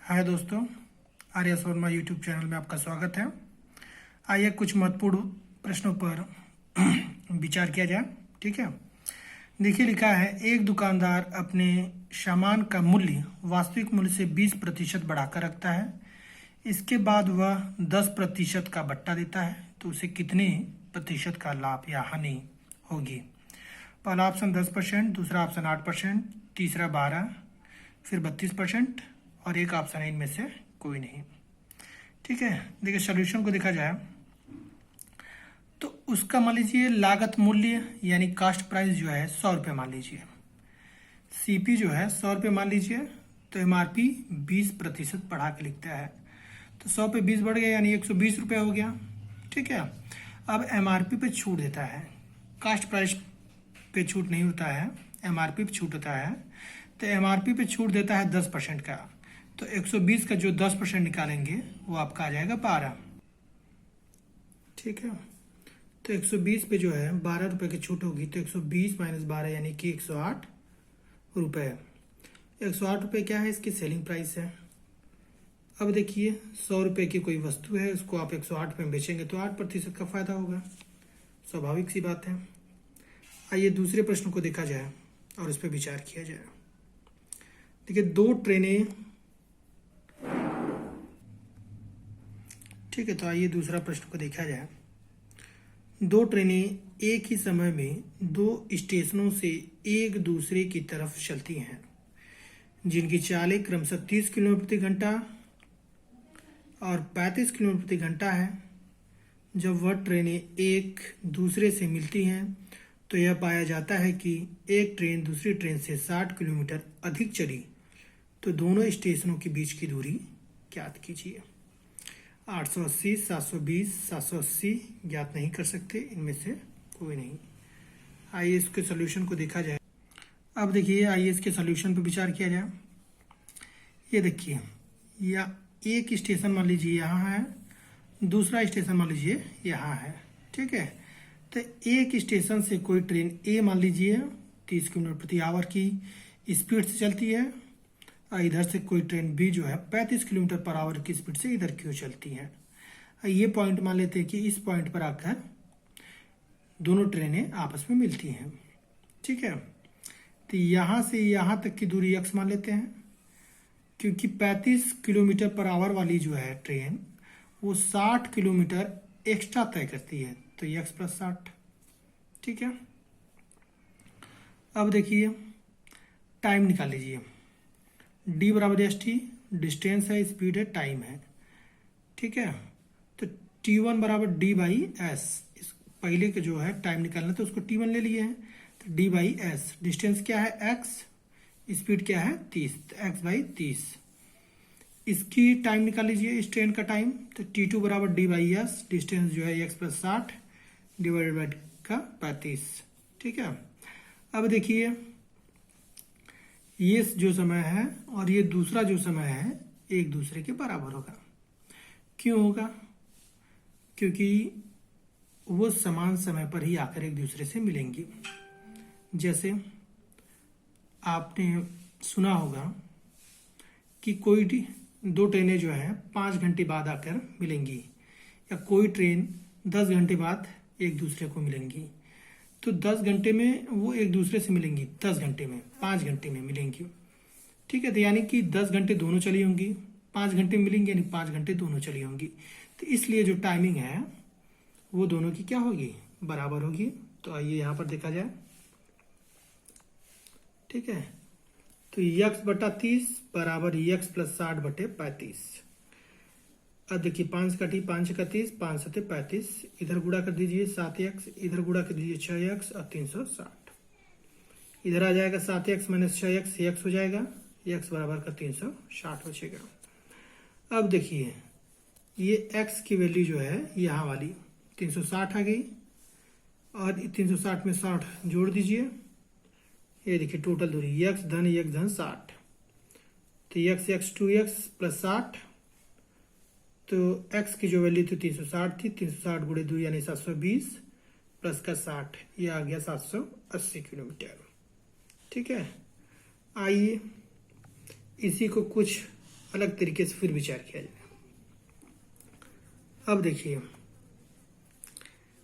हाय दोस्तों, Arya Sharma YouTube channel में आपका स्वागत है। आइए कुछ महत्वपूर्ण प्रश्नों पर विचार किया जाए। ठीक है, देखिए लिखा है, एक दुकानदार अपने सामान का मूल्य वास्तविक मूल्य से 20% बढ़ाकर रखता है। इसके बाद वह 10% का बट्टा देता है, तो उसे कितने प्रतिशत का लाभ या हानि होगी? पहला ऑप्शन 10%, दूसरा ऑप्शन 8%, तीसरा 12%, फिर 32% और एक ऑप्शन है इनमें से कोई नहीं। ठीक है, देखिए सोल्यूशन को देखा जाए तो उसका मान लीजिए लागत मूल्य यानी कास्ट प्राइस जो है 100 रुपये मान लीजिए, सीपी जो है 100 रुपये मान लीजिए, तो एमआरपी 20% बढ़ा के लिखता है, तो 100 पे 20 बढ़ गया यानी 120 रुपये हो गया। ठीक है, अब एमआरपी पे छूट देता है, कास्ट प्राइस पे छूट नहीं होता है, एमआरपी पे छूट होता है, तो एमआरपी पे छूट देता है 10% का, तो 120 का जो 10% निकालेंगे वो आपका आ जाएगा 12। ठीक है, तो 120 पे जो है 12 रुपये की छूट होगी, तो 120 माइनस 12 यानी कि 108 रुपये। 108 रुपये क्या है, इसकी सेलिंग प्राइस है। अब देखिए 100 रुपये की कोई वस्तु है, उसको आप 108 रुपये में बेचेंगे तो 8% का फायदा होगा, स्वाभाविक सी बात है। आइए दूसरे प्रश्न को देखा जाए और उस पर विचार किया जाए। देखिए दो ट्रेनें, ठीक है, तो आइए दूसरा प्रश्न को देखा जाए। दो ट्रेनें एक ही समय में दो स्टेशनों से एक दूसरे की तरफ चलती हैं, जिनकी चालें क्रमशः 30 किलोमीटर प्रति घंटा और 35 किलोमीटर प्रति घंटा है। जब वह ट्रेनें एक दूसरे से मिलती हैं तो यह पाया जाता है कि एक ट्रेन दूसरी ट्रेन से 60 किलोमीटर अधिक चली, तो दोनों स्टेशनों के बीच की दूरी ज्ञात कीजिए। 880, 720, 780 ज्ञात नहीं कर सकते, इनमें से कोई नहीं। आइए इसके सॉल्यूशन को देखा जाए। अब देखिए, आइए इसके सॉल्यूशन पर विचार किया जाए। ये देखिए, या एक स्टेशन मान लीजिए यहाँ है, दूसरा स्टेशन मान लीजिए यहाँ है। ठीक है, तो एक स्टेशन से कोई ट्रेन ए मान लीजिए 30 किलोमीटर प्रति आवर की स्पीड से चलती है, और इधर से कोई ट्रेन बी जो है 35 किलोमीटर पर आवर की स्पीड से इधर क्यों चलती है। ये पॉइंट मान लेते हैं कि इस पॉइंट पर आकर दोनों ट्रेनें आपस में मिलती हैं। ठीक है, तो यहाँ से यहाँ तक की दूरी x मान लेते हैं, क्योंकि 35 किलोमीटर पर आवर वाली जो है ट्रेन वो 60 किलोमीटर एक्स्ट्रा तय करती है, तो x + 60। ठीक है, अब देखिए टाइम निकाल लीजिए। d बराबर st, डिस्टेंस है, स्पीड है, टाइम है। ठीक है, तो t1 बराबर d/s, इस पहले के जो है टाइम निकालना तो उसको t1 ले लिए हैं, तो d/s, डिस्टेंस क्या है x, स्पीड क्या है 30, तो x/30। इसकी टाइम निकाल लीजिए, इस ट्रेन का टाइम, तो t2 बराबर d/s, डिस्टेंस जो है x + 60 डिवाइडेड बाई का 35। ठीक है, अब देखिए ये जो समय है और ये दूसरा जो समय है एक दूसरे के बराबर होगा। क्यों होगा? क्योंकि वो समान समय पर ही आकर एक दूसरे से मिलेंगी। जैसे आपने सुना होगा कि कोई दो ट्रेनें जो है 5 घंटे बाद आकर मिलेंगी, या कोई ट्रेन 10 घंटे बाद एक दूसरे को मिलेंगी, तो 10 घंटे में वो एक दूसरे से मिलेंगी, 10 घंटे में, 5 घंटे में मिलेंगी। ठीक है, तो यानी कि 10 घंटे दोनों चली होंगी, 5 घंटे में मिलेंगी यानी 5 घंटे दोनों चली होंगी, तो इसलिए जो टाइमिंग है वो दोनों की क्या होगी, बराबर होगी। तो आइए यहाँ पर देखा जाए। ठीक है, तो x/30 बराबर x + 60/35। अब देखिए 5 का 5 का 30, 5 7 35, इधर गुणा कर दीजिए 7x, इधर गुणा कर दीजिए 6x और 360, इधर आ जाएगा 7x - 6x, x हो जाएगा, x बराबर का 360 बचेगा। अब देखिए ये x की वैल्यू जो है यहाँ वाली 360 आ गई, और 360 में 60 जोड़ दीजिए, ये देखिए टोटल दूरी x धन 60, तो x 2x + 60, तो x की जो वैल्यू थी 360 थी, 360 गुणे 2 यानी 720 प्लस का 60, ये आ गया 780 किलोमीटर। ठीक है, आइए इसी को कुछ अलग तरीके से फिर विचार किया जाए। अब देखिए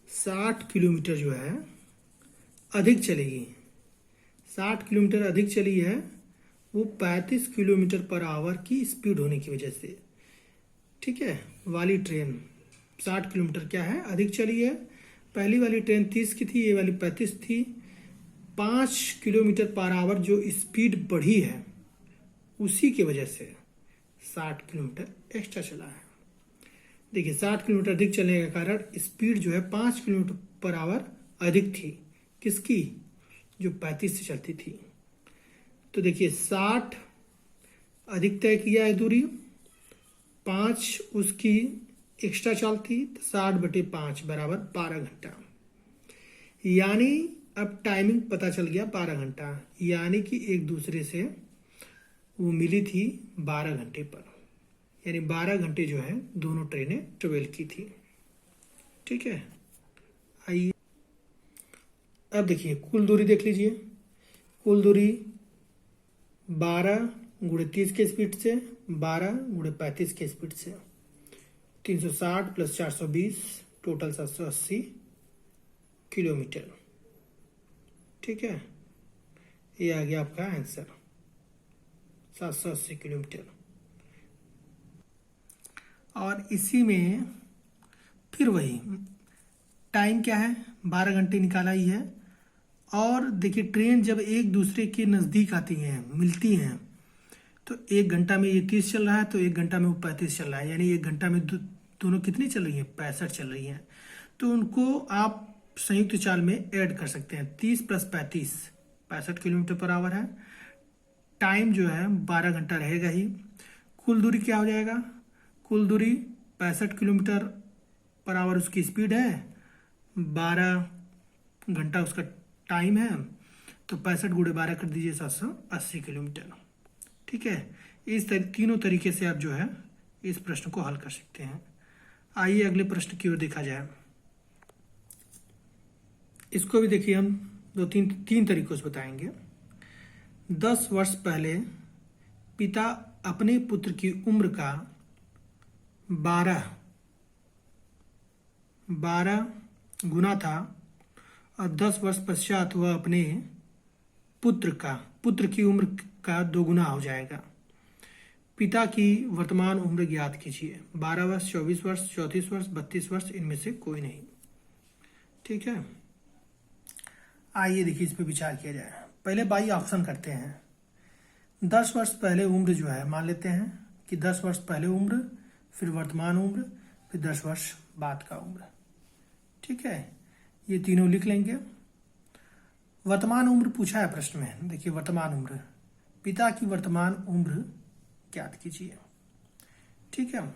60 किलोमीटर जो है अधिक चलेगी, 60 किलोमीटर अधिक चली है वो 35 किलोमीटर पर आवर की स्पीड होने की वजह से, ठीक है, वाली ट्रेन 60 किलोमीटर क्या है अधिक चली है। पहली वाली ट्रेन 30 की थी, ये वाली 35 थी। 5 किलोमीटर पर आवर जो स्पीड बढ़ी है उसी की वजह से 60 किलोमीटर एक्स्ट्रा चला है। देखिए 60 किलोमीटर अधिक चलने के कारण स्पीड जो है 5 किलोमीटर पर आवर अधिक थी, किसकी, जो 35 से चलती थी। तो देखिए 60 अधिक तय किया है दूरी, 5 उसकी एक्स्ट्रा चलती, तो 60/5 बराबर 12 घंटा। यानी अब टाइमिंग पता चल गया 12 घंटा, यानी कि एक दूसरे से वो मिली थी 12 घंटे पर, यानी 12 घंटे जो है दोनों ट्रेनें ट्रेवल की थी। ठीक है, आइए अब देखिए कुल दूरी देख लीजिए। कुल दूरी 12 × 30 के स्पीड से, 12 × 35 के स्पीड से, 360 + 420 टोटल 780 किलोमीटर। ठीक है, ये आ गया आपका आंसर 780 किलोमीटर। और इसी में फिर वही टाइम क्या है, 12 घंटे निकाला ही है। और देखिए ट्रेन जब एक दूसरे के नज़दीक आती हैं, मिलती हैं, तो 1 घंटा में ये 30 चल रहा है, तो 1 घंटा में वो 35 चल रहा है, यानी 1 घंटा में दोनों कितनी चल रही हैं, 65 चल रही हैं। तो उनको आप संयुक्त चाल में ऐड कर सकते हैं। 30 + 35 65 किलोमीटर पर आवर है। टाइम जो है 12 घंटा रहेगा ही। कुल दूरी क्या हो जाएगा, कुल दूरी 65 किलोमीटर पर आवर उसकी स्पीड है, 12 घंटा उसका टाइम है, तो 65 × 12 कर दीजिए 780 किलोमीटर। ठीक है, इस तीनों तरीके से आप जो है इस प्रश्न को हल कर सकते हैं। आइए अगले प्रश्न की ओर देखा जाए। इसको भी देखिए हम तीन तरीकों से बताएंगे। 10 वर्ष पहले पिता अपने पुत्र की उम्र का 12 गुना था, और 10 वर्ष पश्चात वह अपने पुत्र की उम्र का 2 गुना हो जाएगा। पिता की वर्तमान उम्र ज्ञात कीजिए। 12 वर्ष, 24 वर्ष, 34 वर्ष, 32 वर्ष, इनमें से कोई नहीं। ठीक है, आइए देखिए इस पे विचार किया जाए। पहले बाई ऑप्शन करते हैं। 10 वर्ष पहले उम्र जो है, मान लेते हैं कि 10 वर्ष पहले उम्र, फिर वर्तमान उम्र, फिर 10 वर्ष बाद का उम्र। ठीक है, ये तीनों लिख लेंगे। वर्तमान उम्र पूछा है प्रश्न में, देखिए वर्तमान उम्र, पिता की वर्तमान उम्र ज्ञात कीजिए। ठीक है,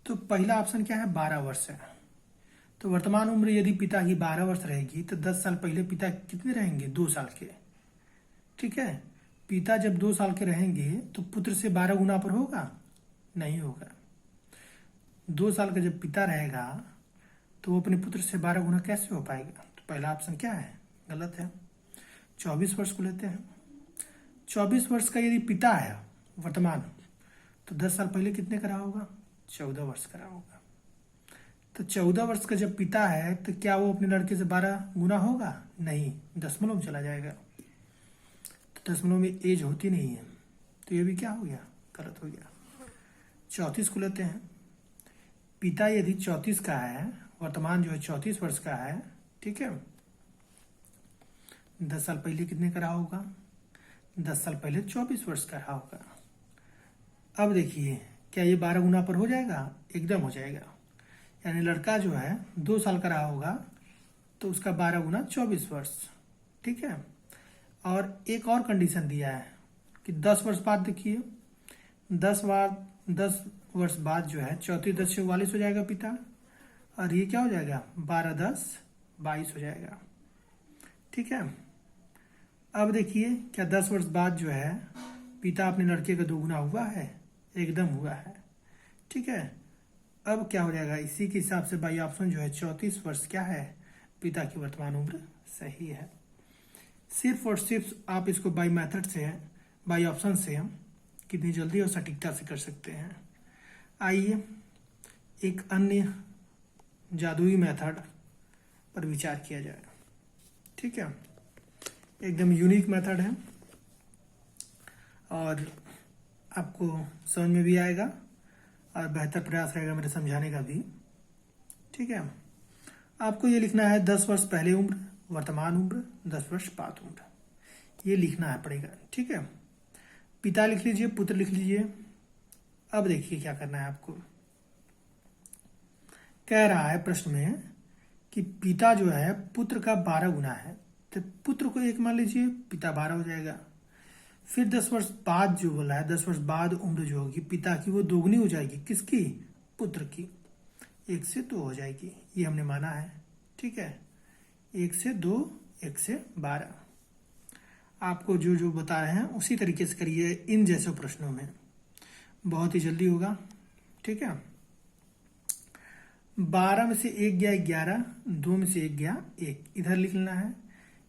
तो पहला ऑप्शन क्या है, 12 वर्ष है। तो वर्तमान उम्र यदि पिता की 12 वर्ष रहेगी, तो 10 साल पहले पिता कितने रहेंगे, 2 साल के। ठीक है, पिता जब 2 साल के रहेंगे तो पुत्र से 12 गुना पर होगा, नहीं होगा। 2 साल का जब पिता रहेगा तो वो अपने पुत्र से 12 गुना कैसे हो पाएगा। तो पहला ऑप्शन क्या है, गलत है। 24 वर्ष को लेते हैं। 24 वर्ष का यदि पिता है वर्तमान, तो 10 साल पहले कितने का रहा होगा, 14 वर्ष का रहा होगा। तो 14 वर्ष का जब पिता है, तो क्या वो अपने लड़के से 12 गुना होगा, नहीं, दशमलव में चला जाएगा। तो दशमलव में एज होती नहीं है, तो ये भी क्या हो गया, गलत हो गया। 34 को लेते हैं। पिता यदि 34 का है, वर्तमान जो है 34 वर्ष का है, ठीक है, 10 साल पहले कितने का रहा होगा, 10 साल पहले 24 वर्ष का रहा होगा। अब देखिए क्या ये 12 गुना पर हो जाएगा, एकदम हो जाएगा। यानी लड़का जो है 2 साल का रहा होगा, तो उसका 12 गुना 24 वर्ष। ठीक है, और एक और कंडीशन दिया है कि 10 वर्ष बाद देखिए, 10 वर्ष बाद जो है 34 10 से 44 हो जाएगा पिता, और ये क्या हो जाएगा, 12 10 22 हो जाएगा। ठीक है, अब देखिए क्या 10 वर्ष बाद जो है पिता अपने लड़के का 2 गुना हुआ है, एकदम हुआ है। ठीक है, अब क्या हो जाएगा, इसी के हिसाब से बाई ऑप्शन जो है 34 वर्ष क्या है, पिता की वर्तमान उम्र सही है। सिर्फ और सिर्फ आप इसको बाई मेथड से, बाई ऑप्शन से कितनी जल्दी और सटीकता से कर सकते हैं। आइए एक अन्य जादुई मेथड पर विचार किया जाए। ठीक है, एकदम यूनिक मेथड है और आपको समझ में भी आएगा और बेहतर प्रयास रहेगा मेरे समझाने का भी। ठीक है, आपको ये लिखना है 10 वर्ष पहले उम्र, वर्तमान उम्र, 10 वर्ष बाद उम्र, ये लिखना है पड़ेगा। ठीक है, पिता लिख लीजिए, पुत्र लिख लीजिए। अब देखिए क्या करना है आपको। कह रहा है प्रश्न में कि पिता जो है पुत्र का 12 गुना है, तो पुत्र को 1 मान लीजिए, पिता 12 हो जाएगा। फिर 10 वर्ष बाद जो बोला है, 10 वर्ष बाद उम्र जो होगी पिता की वो दोगुनी हो जाएगी। किसकी? पुत्र की। 1 से 2 हो जाएगी, ये हमने माना है। ठीक है, 1 से 2, 1 से 12। आपको जो जो बता रहे हैं उसी तरीके से करिए इन जैसे प्रश्नों में, बहुत ही जल्दी होगा। ठीक है, 12 में से 1 गया 11, 2 में से 1 गया 1, इधर लिख लेना है।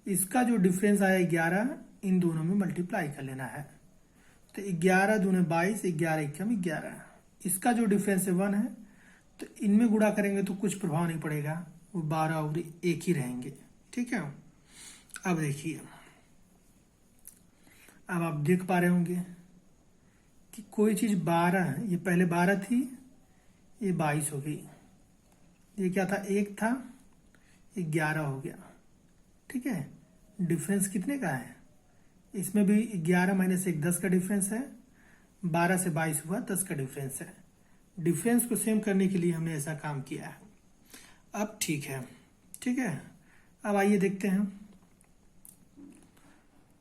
इसका जो डिफरेंस आया 11, इन दोनों में मल्टीप्लाई कर लेना है। तो 11 दूने 22, 11 एकम 11। इसका जो डिफरेंस है 1 है, तो इनमें गुणा करेंगे तो कुछ प्रभाव नहीं पड़ेगा, वो 12 और 1 ही रहेंगे। ठीक है, अब देखिए, अब आप देख पा रहे होंगे कि कोई चीज 12, ये पहले 12 थी, ये 22 हो गई। ये क्या था? 1 था, 11 हो गया। ठीक है, डिफरेंस कितने का है? इसमें भी 11 माइनस 1 10 का डिफरेंस है, 12 से 22 हुआ 10 का डिफरेंस है। डिफरेंस को सेम करने के लिए हमने ऐसा काम किया है। अब ठीक है, ठीक है, अब आइए देखते हैं।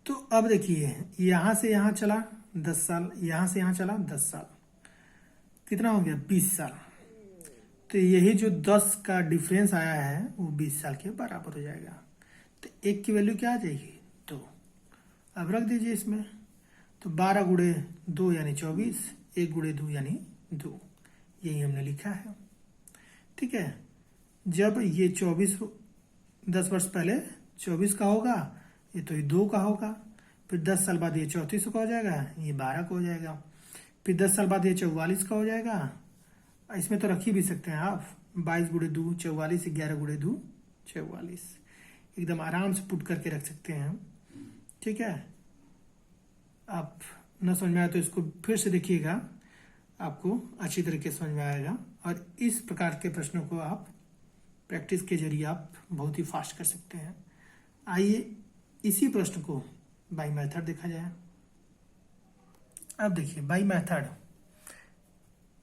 तो अब देखिए, यहां से यहां चला 10 साल, यहां से यहां चला 10 साल, कितना हो गया? 20 साल। तो यही जो 10 का डिफरेंस आया है वो 20 साल के बराबर हो जाएगा। तो 1 की वैल्यू क्या आ जाएगी? 2। अब रख दीजिए इसमें, तो 12 गुणे 2 यानी 24, 1 गुणे 2 यानी 2, यही हमने लिखा है। ठीक है, जब ये 24 10 वर्ष पहले 24 का होगा, ये तो ये 2 का होगा। फिर 10 साल बाद ये 34 का हो जाएगा, ये 12 का हो जाएगा। फिर 10 साल बाद ये 44 का हो जाएगा। इसमें तो रख ही भी सकते हैं आप, 22 गुणे 2 44, 11 गुणे 2 44, एकदम आराम से पुट करके रख सकते हैं। ठीक है, आप न समझ में आए तो इसको फिर से देखिएगा, आपको अच्छी तरीके से समझ में आएगा। और इस प्रकार के प्रश्नों को आप प्रैक्टिस के जरिए आप बहुत ही फास्ट कर सकते हैं। आइए इसी प्रश्न को बाई मेथड देखा जाए। अब देखिए, बाई मेथड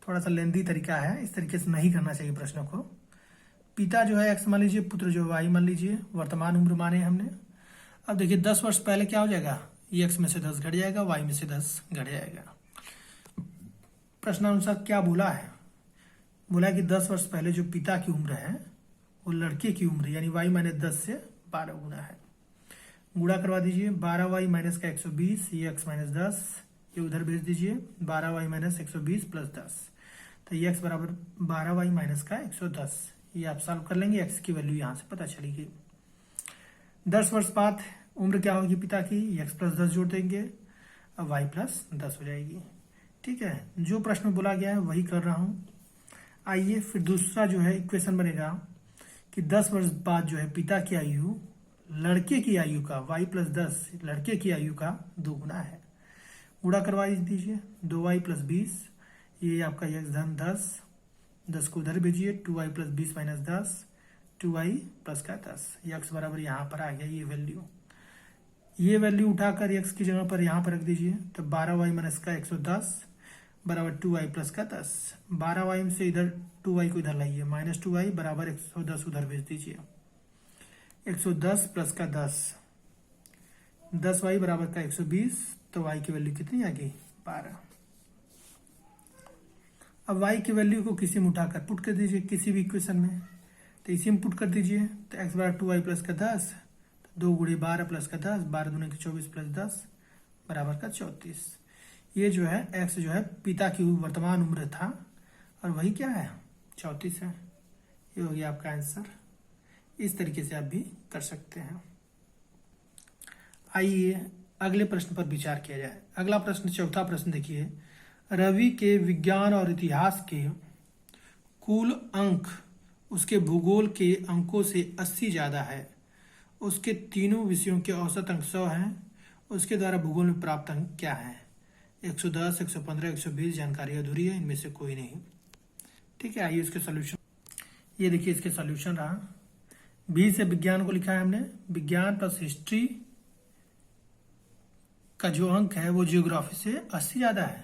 थोड़ा सा लेंदी तरीका है, इस तरीके से नहीं करना चाहिए प्रश्नों को। पिता जो है x मान लीजिए, पुत्र जो है y मान लीजिए, वर्तमान उम्र माने हमने। अब देखिए 10 वर्ष पहले क्या हो जाएगा? ये x में से 10 घट जाएगा, y में से 10 घट जाएगा। प्रश्नानुसार क्या बोला है? बोला कि 10 वर्ष पहले जो पिता की उम्र है वो लड़के की उम्र यानी y माइनस 10 से 12 गुना है। गुणा करवा दीजिए, 12y माइनस का 120, ये x माइनस 10, ये उधर भेज दीजिए, 12y माइनस 120 प्लस 10, तो ये x बराबर 12y माइनस का 110। ये आप सॉल्व कर लेंगे, x की वैल्यू यहाँ से पता चलेगी। 10 वर्ष बाद उम्र क्या होगी पिता की? x प्लस 10 जोड़ देंगे, अब y प्लस 10 हो जाएगी। ठीक है, जो प्रश्न बोला गया है वही कर रहा हूँ। आइए फिर दूसरा जो है इक्वेशन बनेगा कि 10 वर्ष बाद जो है पिता की आयु लड़के की आयु का y प्लस 10 लड़के की आयु का 2 गुना है। गुणा करवा दीजिए, 2y प्लस 20, ये आपका x धन 10, 10 को उधर भेजिए, 2y plus 20 minus 10, 2y plus का 10, x बराबर यहाँ पर आ गया। ये वैल्यू उठाकर x की जगह पर यहाँ पर रख दीजिए, तो 12y माइनस का 110 बराबर 2y प्लस का 10, 12y से इधर 2y को इधर लाइए, माइनस 2y बराबर 110 उधर भेज दीजिए, 110 प्लस का 10, 10y बराबर का 120, तो y की वैल्यू कितनी आ गई? 12। अब y की वैल्यू को किसी में उठाकर पुट कर दीजिए किसी भी इक्वेशन में, तो इसी में पुट कर दीजिए, तो x बराबर 2y प्लस का 10, 2 गुणे 12 प्लस का 10, 12 दूनी का 24 प्लस 10 बराबर का 34। ये जो है x जो है पिता की वर्तमान उम्र था और वही क्या है? 34 है। ये हो गया आपका आंसर। इस तरीके से आप भी कर सकते हैं। आइए अगले प्रश्न पर विचार किया जाए। अगला प्रश्न, चौथा प्रश्न देखिए, रवि के विज्ञान और इतिहास के कुल अंक उसके भूगोल के अंकों से 80 ज़्यादा है। उसके तीनों विषयों के औसत अंक 100 हैं। उसके द्वारा भूगोल में प्राप्त अंक क्या है? 110, 115, 120। जानकारी अधूरी है, इनमें से कोई नहीं। ठीक है, आइए इसके सॉल्यूशन। ये देखिए इसके सॉल्यूशन रहा। बी से विज्ञान को लिखा है हमने, विज्ञान प्लस हिस्ट्री का जो अंक है वो जियोग्राफी से 80 ज़्यादा है,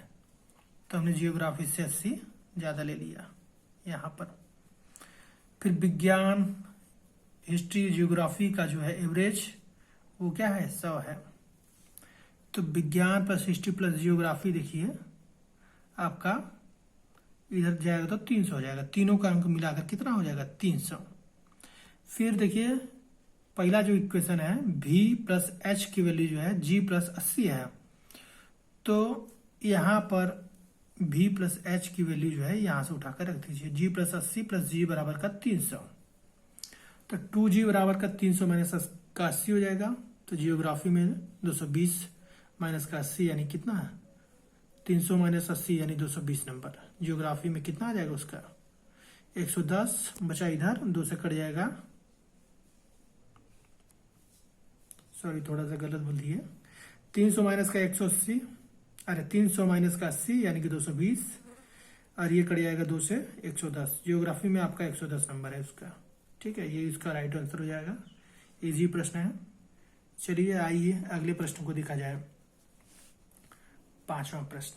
तो हमने जियोग्राफी से 80 ज़्यादा ले लिया यहाँ पर। फिर विज्ञान, हिस्ट्री, जियोग्राफी का जो है एवरेज वो क्या है? 100 है। तो विज्ञान प्लस हिस्ट्री प्लस जियोग्राफी देखिए आपका इधर जाएगा तो 300 हो जाएगा। तीनों का अंक मिलाकर कितना हो जाएगा? 300। फिर देखिए पहला जो इक्वेशन है v प्लस एच की वैल्यू जो है g प्लस 80 है, तो यहाँ पर v प्लस एच की वैल्यू जो है यहाँ से उठाकर रख दीजिए। g प्लस 80 प्लस g बराबर का 300, तो 2g बराबर का 300 माइनस का 80 हो जाएगा। तो जियोग्राफी में 220 माइनस का 80 यानी कितना है? 300 माइनस 80 यानी 220 नंबर। जियोग्राफी में कितना आ जाएगा उसका? 110 बचा इधर 2 से कट जाएगा, सॉरी थोड़ा सा गलत बोल दिए। 300 माइनस का 180, अरे 300 माइनस का 80 यानी कि 220, और ये कट जाएगा 2 से 110। जियोग्राफी में आपका 110 नंबर है उसका। ठीक है, ये इसका राइट आंसर हो जाएगा। इजी प्रश्न है। चलिए आइए अगले प्रश्न को देखा जाए। पांचवा प्रश्न,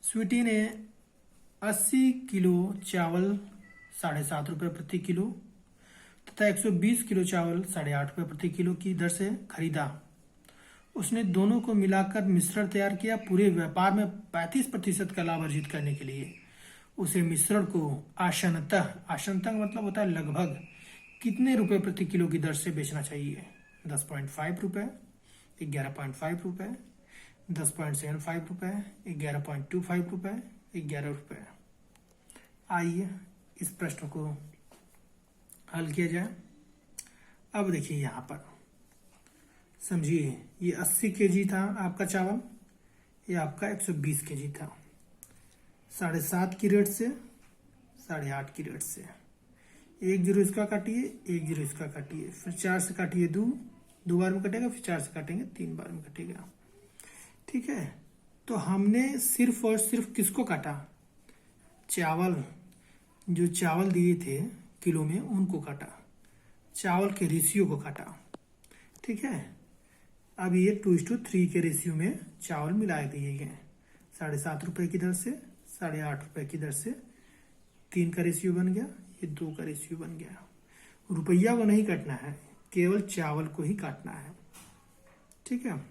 स्वीटी ने 80 किलो चावल 7.5 रुपये प्रति किलो तथा 120 किलो चावल 8.5 रुपये प्रति किलो की दर से खरीदा। उसने दोनों को मिलाकर मिश्रण तैयार किया। पूरे व्यापार में 35% का लाभ अर्जित करने के लिए उसे मिश्रण को आशनतः मतलब होता है लगभग कितने रुपए प्रति किलो की दर से बेचना चाहिए? 10.5 रुपये, 11.5 रुपये, 10.75 रुपये, 11.25 रुपये, 11 रुपये। आइए इस प्रश्न को हल किया जाए। अब देखिए यहाँ पर समझिए, ये 80 केजी था आपका चावल, ये आपका 120 केजी था। 7.5 की रेट से 8.5 की रेट से 1 जीरो इसका काटिए, 1 जीरो इसका काटिए, फिर 4 से काटिए, दो बार में कटेगा, फिर 4 से काटेंगे 3 बार में कटेगा। ठीक है, तो हमने सिर्फ और सिर्फ किसको काटा? चावल, जो चावल दिए थे किलो में उनको काटा, चावल के रेशियो को काटा। ठीक है, अब ये 2:3 के रेशियो में चावल मिलाए दिए गए। 7.5 रुपये की दर से 8.5 रुपये की दर से 3 का रेशियो बन गया, ये 2 का रेशियो बन गया। रुपया को नहीं काटना है, केवल चावल को ही काटना है। ठीक है,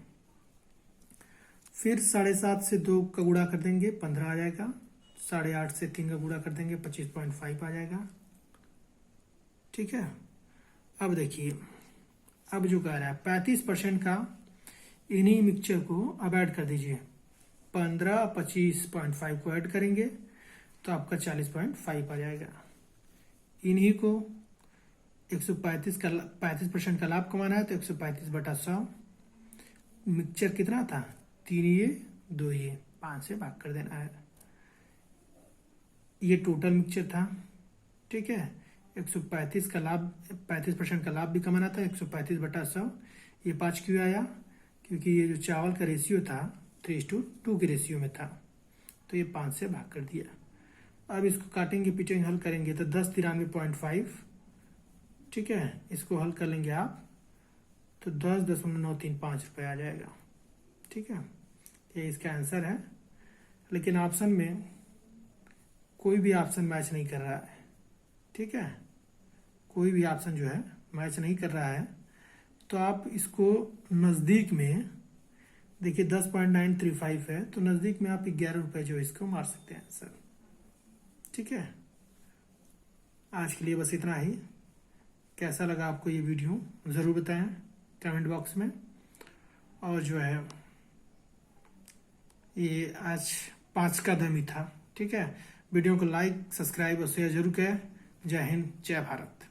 फिर 7.5 से 2 का गुणा कर देंगे 15 आ जाएगा। 8.5 से 3 का गुणा कर देंगे 25.5 आ जाएगा। ठीक है, अब देखिए, अब जो कह रहा है 35% का इन्हीं मिक्सचर को अब ऐड कर दीजिए। 15 25.5 को ऐड करेंगे तो आपका 40.5 आ जाएगा। इन्हीं को 135 का 35% का लाभ कमाना है तो 135/100। मिक्सचर कितना था? 3 ये 2 ये 5 से भाग कर देना है। ये टोटल मिक्सचर था। ठीक है, 135 का लाभ, 35% का लाभ भी कमाना था। 135/100, ये 5 क्यों आया? क्योंकि ये जो चावल का रेशियो था 3:2 के रेशियो में था, तो ये 5 से भाग कर दिया। अब इसको काटेंगे पीटेंगे हल करेंगे तो 1093.5। ठीक है, इसको हल कर लेंगे आप तो 10.935 रुपये आ जाएगा। ठीक है, ये इसका आंसर है। लेकिन ऑप्शन में कोई भी ऑप्शन मैच नहीं कर रहा है। ठीक है, कोई भी ऑप्शन जो है मैच नहीं कर रहा है, तो आप इसको नज़दीक में देखिए 10.935 है, तो नज़दीक में आप 11 रुपये जो इसको मार सकते हैं आंसर। ठीक है, आज के लिए बस इतना ही। कैसा लगा आपको ये वीडियो ज़रूर बताएं कमेंट बॉक्स में। और जो है ये आज 5 कदम ही था। ठीक है, वीडियो को लाइक सब्सक्राइब और शेयर जरूर करें। जय हिंद, जय भारत।